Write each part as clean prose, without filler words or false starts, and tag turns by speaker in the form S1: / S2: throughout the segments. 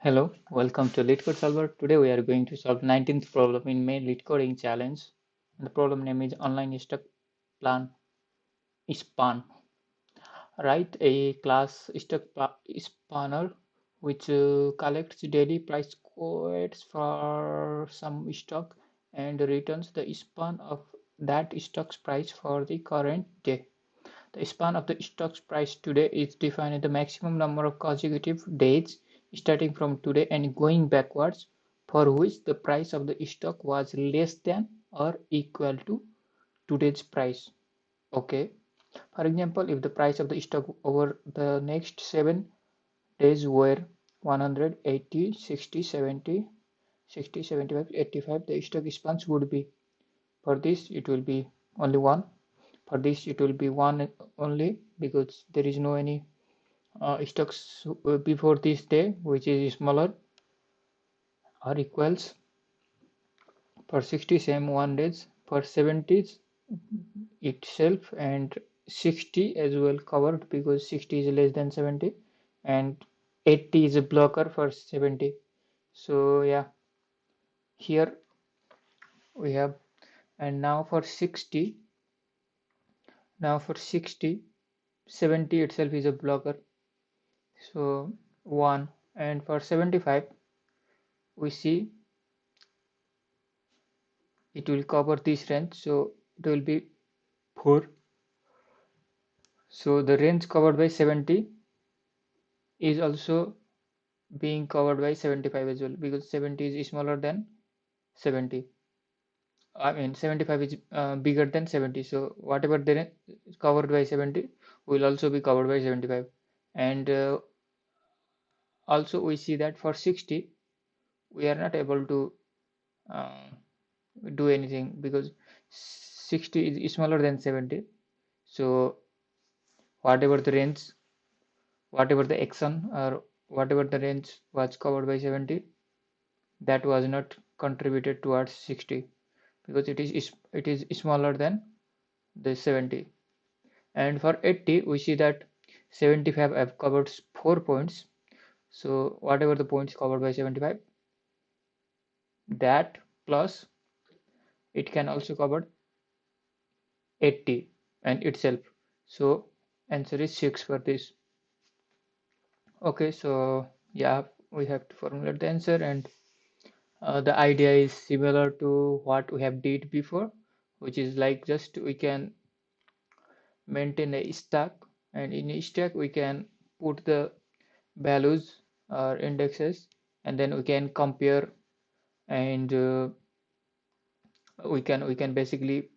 S1: Hello, welcome to LeetCode Solver. Today we are going to solve 19th problem in main LeetCoding challenge. The problem name is online stock plan span. Write a class stock spanner which collects daily price quotes for some stock and returns the span of that stock's price for the current day. The span of the stock's price today is defined as the maximum number of consecutive days starting from today and going backwards for which the price of the stock was less than or equal to today's price. Okay. For example, if the price of the stock over the next 7 days were 100, 80, 60, 70, 60, 75, 85, the stock spans would be, for this it will be only one. For this it will be one only because there is no any stocks before this day which is smaller or equals. For 60 same 1 days, for 70 itself and 60 as well covered because 60 is less than 70 and 80 is a blocker for 70. So yeah, here we have, and now for 60, 70 itself is a blocker, so 1, and for 75 we see it will cover this range, so it will be 4. So the range covered by 70 is also being covered by 75 as well because 70 is smaller than 70. I mean 75 is bigger than 70, so whatever the range is covered by 70 will also be covered by 75. And also we see that for 60 we are not able to uh, do anything because 60 is smaller than 70, so whatever the range, whatever the action or whatever the range was covered by 70, that was not contributed towards 60 because it is smaller than the 70. And for 80 we see that 75 have covered 4 points, so whatever the points covered by 75, that plus it can also cover 80 and itself, so answer is 6 for this. Okay, so yeah, we have to formulate the answer, and the idea is similar to what we have did before, which is like just we can maintain a stack, and in a stack we can put the values or indexes, and then we can compare, and we can basically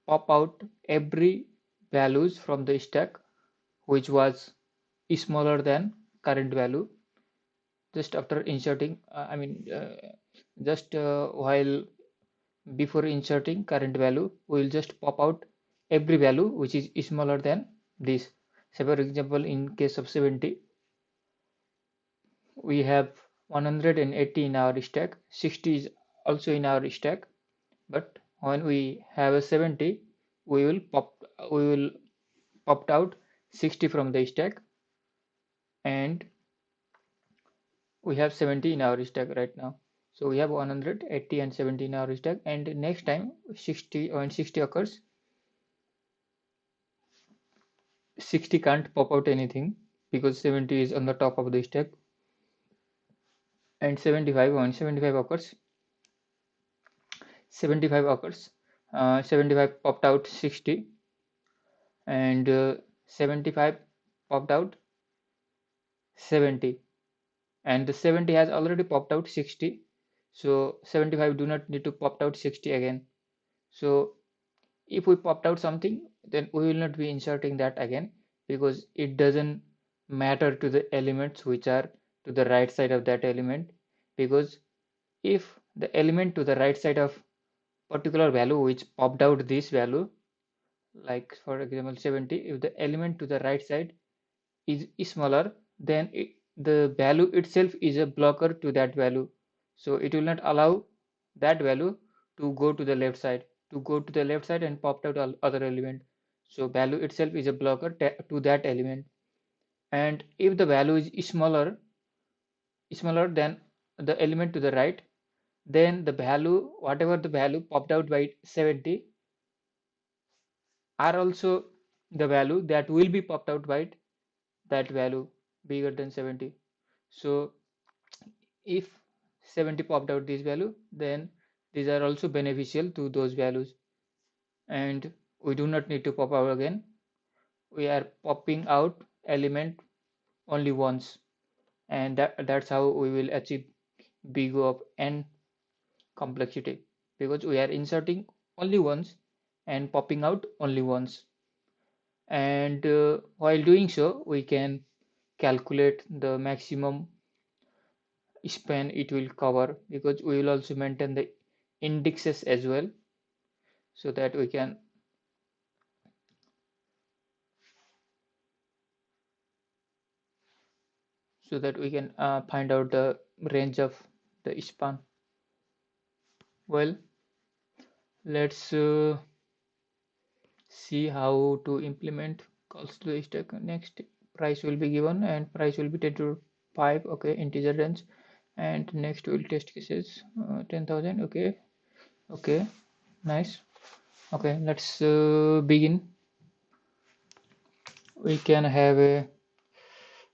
S1: pop out every values from the stack which was smaller than current value just after inserting just while before inserting current value we will just pop out every value which is smaller than this. So for example, in case of 70 we have 180 in our stack, 60 is also in our stack, but when we have a 70 we will popped out 60 from the stack, and we have 70 in our stack right now. So we have 180 and 70 in our stack, and next time 60 when 60 occurs, 60 can't pop out anything because 70 is on the top of the stack, and 75 when 75 occurs, 75 popped out 60, and 75 popped out 70, and the 70 has already popped out 60, so 75 do not need to pop out 60 again. So if we popped out something, then we will not be inserting that again because it doesn't matter to the elements which are to the right side of that element, because if the element to the right side of particular value which popped out this value, like for example 70, if the element to the right side is smaller, then the value itself is a blocker to that value, so it will not allow that value to go to the left side, and popped out all other element, so value itself is a blocker to that element. And if the value is smaller smaller than the element to the right, then the value, whatever the value popped out by 70 are also the value that will be popped out by that value bigger than 70. So if 70 popped out this value, then these are also beneficial to those values, and we do not need to pop out again. We are popping out element only once, and that's how we will achieve big O of n complexity, because we are inserting only once and popping out only once. And while doing so, we can calculate the maximum span it will cover, because we will also maintain the indexes as well, so that we can find out the range of the span. Well, let's see how to implement calls to the stack. Next, price will be given and price will be 10 to 5. Okay, integer range. And next we'll test cases 10,000. Okay, nice. Okay, let's begin. We can have a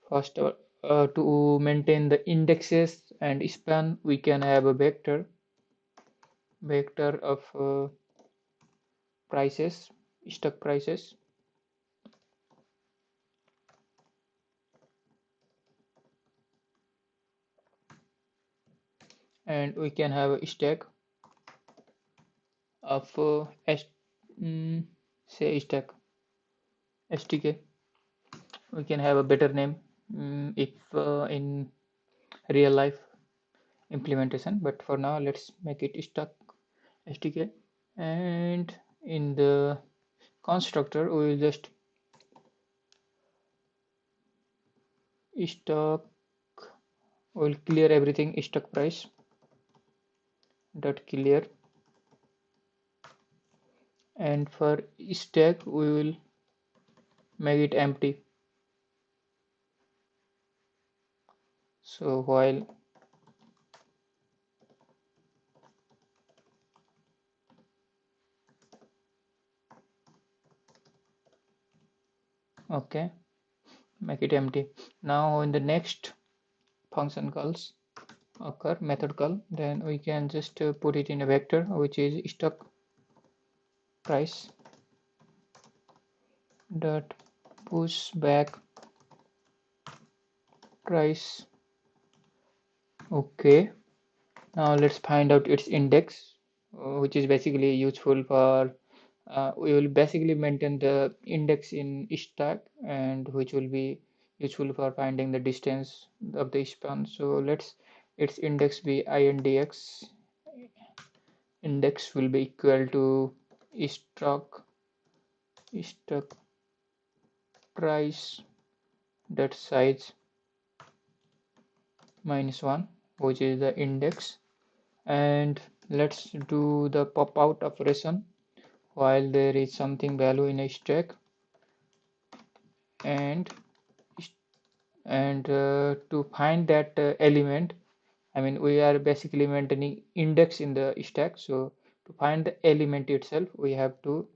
S1: first to maintain the indexes and span. We can have a vector of prices, stock prices, and we can have a stack of mm, say stack STK. We can have a better name if in real life implementation, but for now let's make it stock STK. And in the constructor we will just stock, we will clear everything stock price dot clear, and for stack we will make it empty. So while okay, make it empty. Now in the next function calls occur, method call, then we can just put it in a vector which is stock price dot push back price. Okay, now let's find out its index, which is basically useful for we will basically maintain the index in stack, and which will be useful for finding the distance of the span. So let's its index be indx. Index will be equal to stock stock price dot size minus 1, which is the index. And let's do the pop out operation while there is something value in a stack, and to find that element, I mean we are basically maintaining index in the stack, so to find the element itself we have to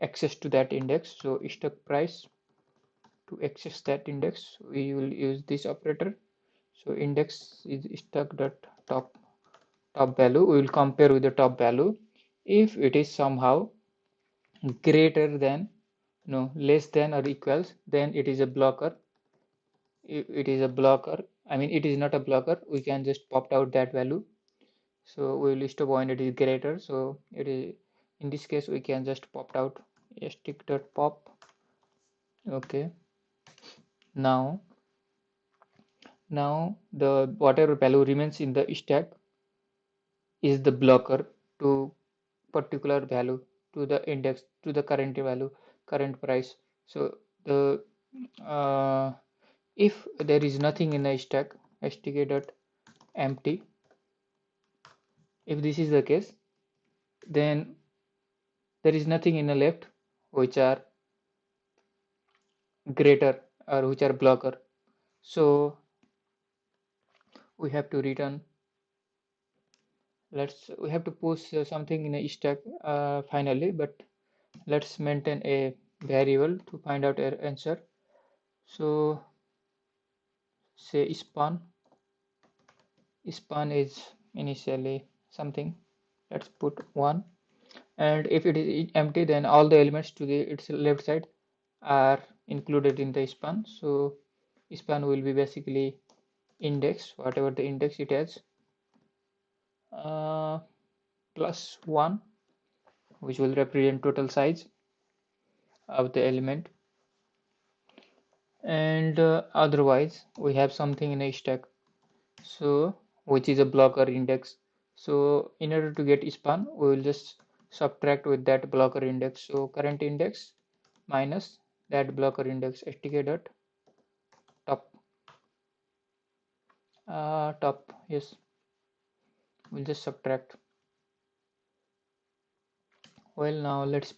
S1: access to that index. So stock price, to access that index we will use this operator. So index is stock dot top value. We will compare with the top value. If it is somehow greater than, no, less than or equals, then it is a blocker. If it is a blocker, I mean it is not a blocker, we can just pop out that value. So we will list a point it is greater, so it is, in this case we can just pop out stick.pop. Okay, now the whatever value remains in the stack is the blocker to particular value, to the index, to the current value, current price. So the uh, if there is nothing in the stack, stk dot empty, if this is the case, then there is nothing in the left which are greater or which are blocker. So we have to return. We have to post something in a stack finally, but let's maintain a variable to find out our answer. So say span is initially something. Let's put 1, and if it is empty, then all the elements to the its left side are included in the span. So span will be basically index, whatever the index it has, uh, plus 1, which will represent total size of the element. And otherwise we have something in a stack, so which is a blocker index. So in order to get span, we will just subtract with that blocker index. So current index minus that blocker index, stk dot top. Top, yes, we'll just subtract. Well, now let's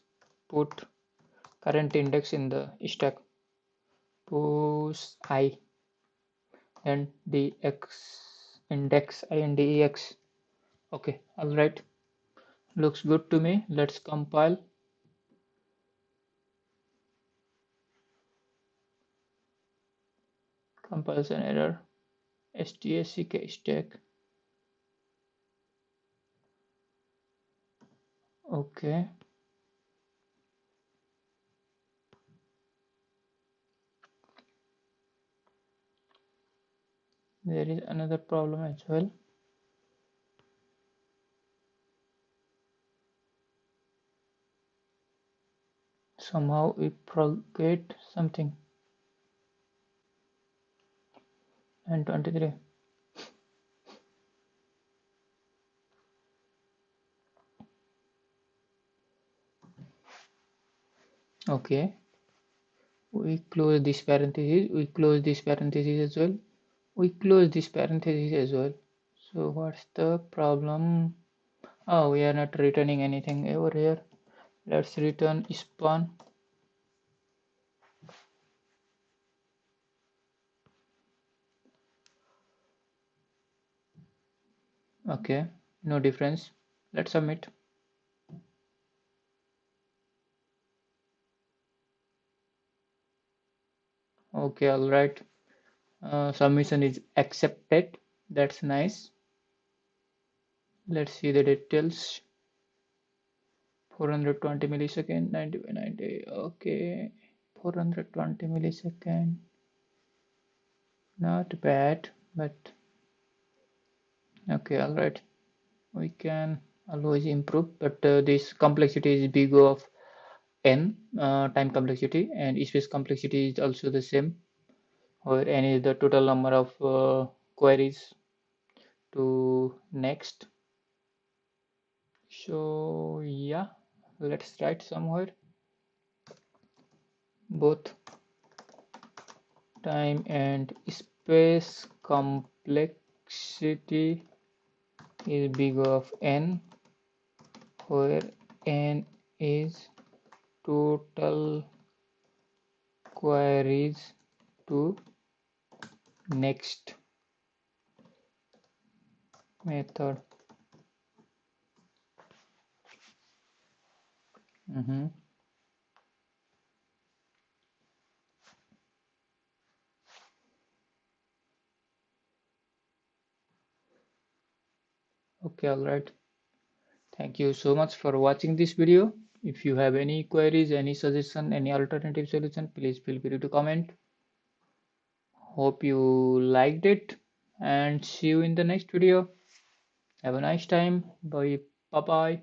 S1: put current index in the stack. Push I and dx index index. Okay, all right, looks good to me. Let's compile. Comparison error, stack stack. Okay, there is another problem as well. Somehow we forget something. And 23. Okay, we close this parenthesis, we close this parenthesis as well, we close this parenthesis as well. So what's the problem? Oh, we are not returning anything over here. Let's return span. Okay, no difference. Let's submit. Okay, all right. Submission is accepted. That's nice. Let's see the details. 420 millisecond, 90 by 90. Okay, 420 millisecond. Not bad, but okay, all right. We can always improve, but this complexity is big of n, time complexity, and space complexity is also the same, where n is the total number of queries to next. So yeah, let's write somewhere both time and space complexity is big of n, where n is total queries to next method. Okay, all right. Thank you so much for watching this video. If you have any queries, any suggestion, any alternative solution, please feel free to comment. Hope you liked it, and see you in the next video. Have a nice time. Bye. Bye bye.